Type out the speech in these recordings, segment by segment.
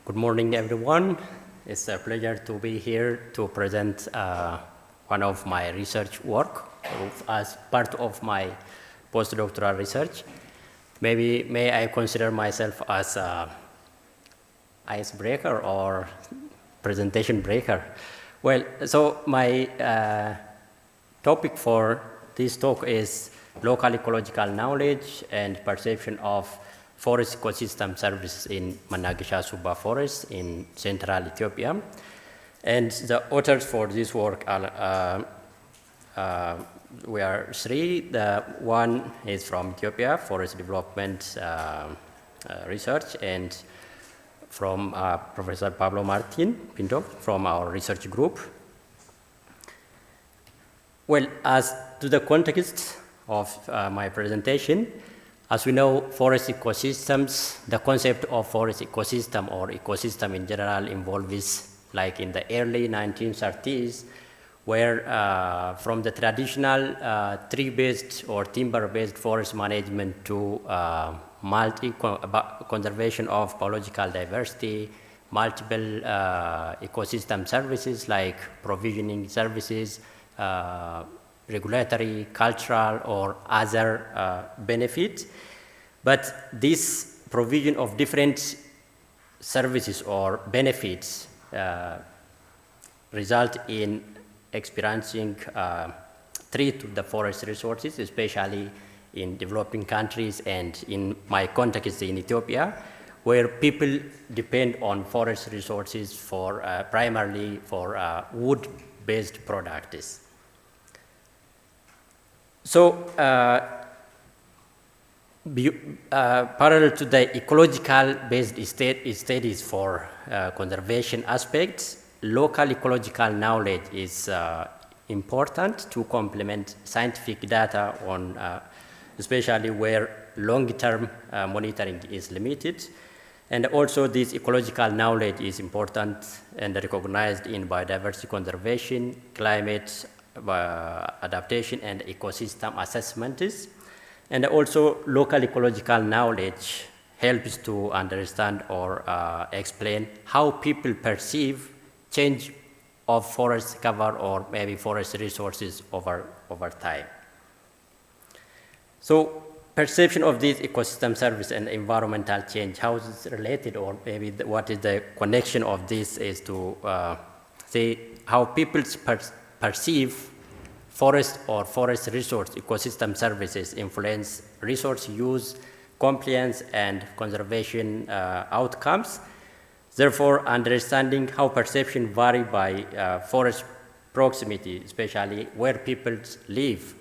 Good morning, everyone. It's a pleasure to be here to present one of my research work as part of my postdoctoral research. May I consider myself as an icebreaker or presentation breaker? Well, so my topic for this talk is local ecological knowledge and perception of forest ecosystem services in Managasha Suba Forest in central Ethiopia. And the authors for this work are, we are three. The one is from Ethiopia, Forest Development Research, and from Professor Pablo Martin Pinto from our research group. Well, as to the context of my presentation, as we know, forest ecosystems, the concept of forest ecosystem or ecosystem in general involves, like in the early 1930s, where from the traditional tree-based or timber-based forest management to conservation of biological diversity, multiple ecosystem services like provisioning services, regulatory, cultural, or other benefits. But this provision of different services or benefits result in experiencing threat to the forest resources, especially in developing countries and in my context in Ethiopia, where people depend on forest resources for primarily for wood-based products. So, parallel to the ecological-based studies for conservation aspects, local ecological knowledge is important to complement scientific data on, especially where long-term monitoring is limited. And also this ecological knowledge is important and recognized in biodiversity conservation, climate adaptation, and ecosystem assessments. And also local ecological knowledge helps to understand or explain how people perceive change of forest cover or maybe forest resources over time. So perception of this ecosystem service and environmental change, how is it related, or maybe what is the connection of this is to say how people perceive forest or forest resource ecosystem services influence resource use, compliance, and conservation outcomes. Therefore, understanding how perception vary by forest proximity, especially where people live,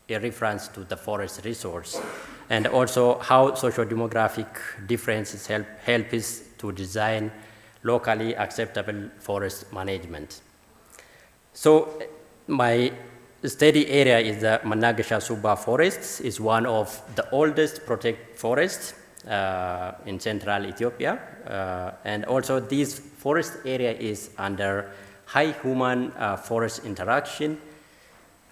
in reference to the forest resource, and also how socio-demographic differences help us to design locally acceptable forest management. So my study area is the Managasha Suba Forest. Is one of the oldest protected forests in central Ethiopia. And also this forest area is under high human-forest interaction.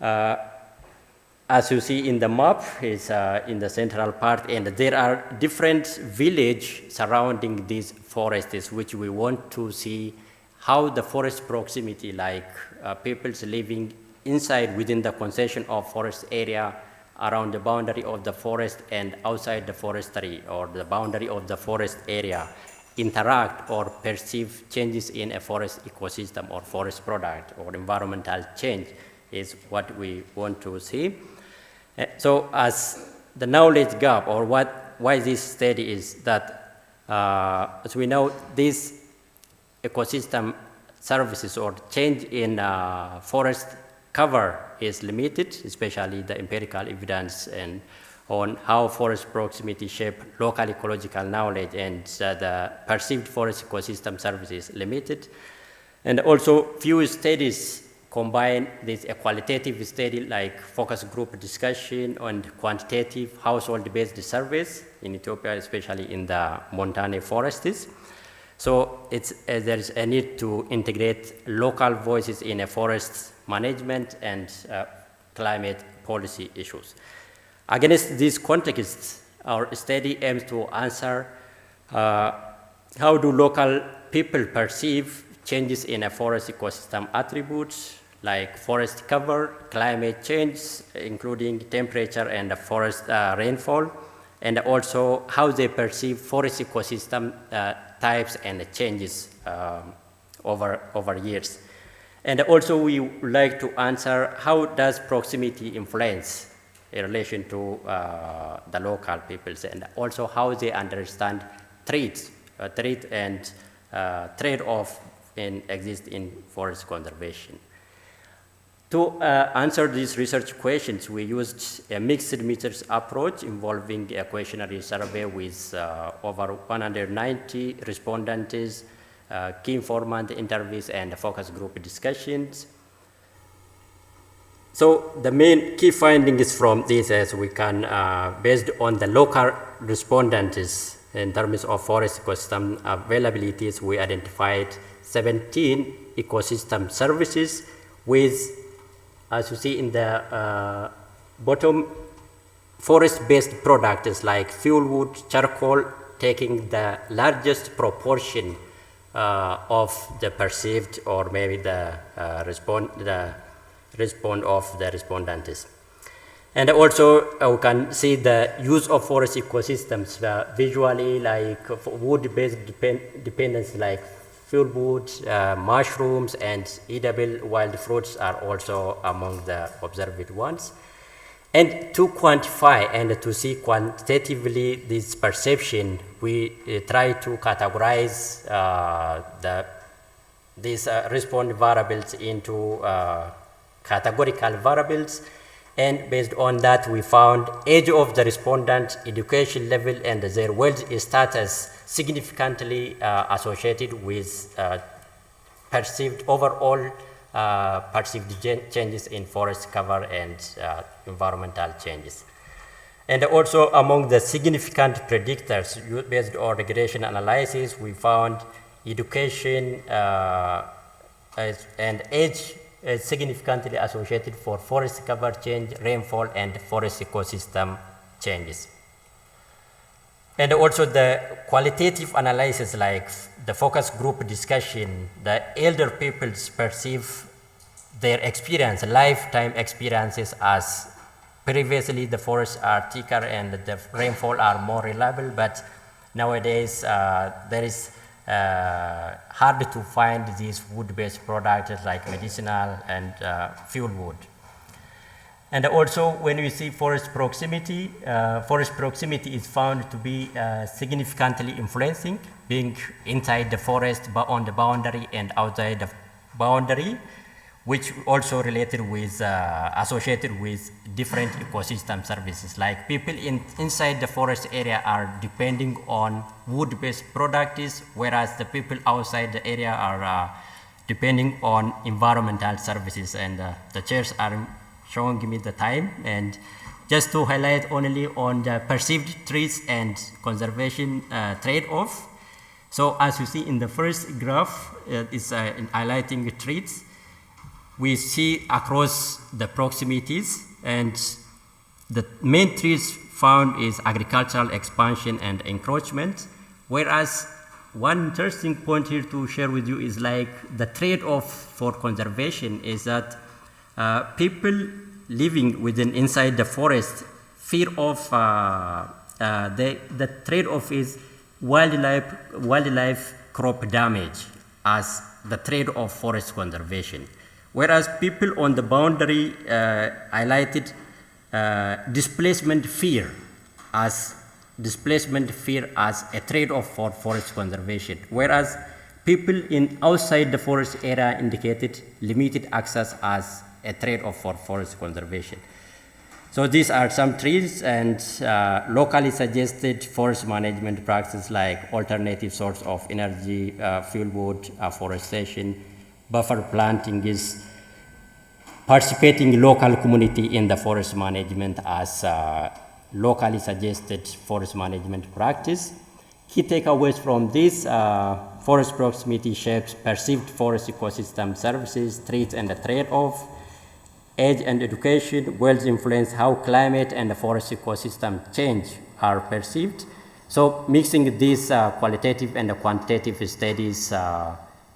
As you see in the map, is in the central part, and there are different villages surrounding these forests, which we want to see how the forest proximity, like people's living inside within the concession of forest area, around the boundary of the forest and outside the forestry or the boundary of the forest area, interact or perceive changes in a forest ecosystem or forest product or environmental change is what we want to see. So as the knowledge gap, or why this study is that, as we know, these ecosystem services or change in forest cover is limited, especially the empirical evidence and on how forest proximity shape local ecological knowledge, and the perceived forest ecosystem services limited. And also few studies combine this a qualitative study like focus group discussion and quantitative household-based surveys in Ethiopia, especially in the montane forests. So there is a need to integrate local voices in a forest management and climate policy issues. Against this context, our study aims to answer How do local people perceive changes in a forest ecosystem attributes like forest cover, climate change, including temperature and forest rainfall, and also how they perceive forest ecosystem types and changes over years. And also we would like to answer how does proximity influence in relation to the local peoples, and also how they understand threat and trade-off exist in forest conservation. To answer these research questions, we used a mixed methods approach involving a questionnaire survey with over 190 respondents, key informant interviews, and focus group discussions. So the main key findings from this is we can, based on the local respondents in terms of forest ecosystem availabilities, we identified 17 ecosystem services with, as you see in the bottom, forest-based products like fuel wood, charcoal, taking the largest proportion of the perceived or maybe the response of the respondents. And also we can see the use of forest ecosystems visually, like wood-based dependence like fuel wood, mushrooms, and edible wild fruits are also among the observed ones. And to quantify and to see quantitatively this perception, we try to categorize these response variables into categorical variables. And based on that, we found age of the respondent, education level, and their wealth status significantly associated with perceived overall perceived changes in forest cover and environmental changes. And also among the significant predictors based on regression analysis, we found education and age is significantly associated for forest cover change, rainfall, and forest ecosystem changes. And also the qualitative analysis, like the focus group discussion, the elder people perceive their experience, lifetime experiences, as previously the forests are thicker and the rainfall are more reliable, but nowadays there is hard to find these wood-based products like medicinal and fuel wood. And also when we see forest proximity is found to be significantly influencing, being inside the forest on the boundary and outside the boundary, which also related with, associated with different ecosystem services. Like people inside the forest area are depending on wood-based products, whereas the people outside the area are depending on environmental services. And the chairs are showing me the time. And just to highlight only on the perceived threats and conservation trade-off. So as you see in the first graph, it's highlighting threats. We see across the proximities, and the main threats found is agricultural expansion and encroachment, whereas one interesting point here to share with you is like the trade-off for conservation is that people living inside the forest fear of the trade-off is wildlife crop damage as the trade-off forest conservation. Whereas people on the boundary highlighted displacement fear as a trade-off for forest conservation, whereas people outside the forest area indicated limited access as a trade-off for forest conservation. So these are some trees and locally suggested forest management practices like alternative source of energy, fuel wood, afforestation, buffer planting is participating local community in the forest management as locally suggested forest management practice. Key takeaways from this, forest proximity shapes perceived forest ecosystem services, threats and the trade-off. Age and education, wealth influence how climate and the forest ecosystem change are perceived. So mixing these qualitative and quantitative studies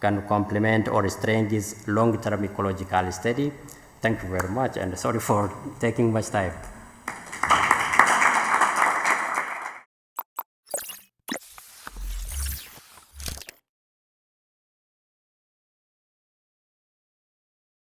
can complement or strengthen long-term ecological study. Thank you very much, and sorry for taking much time.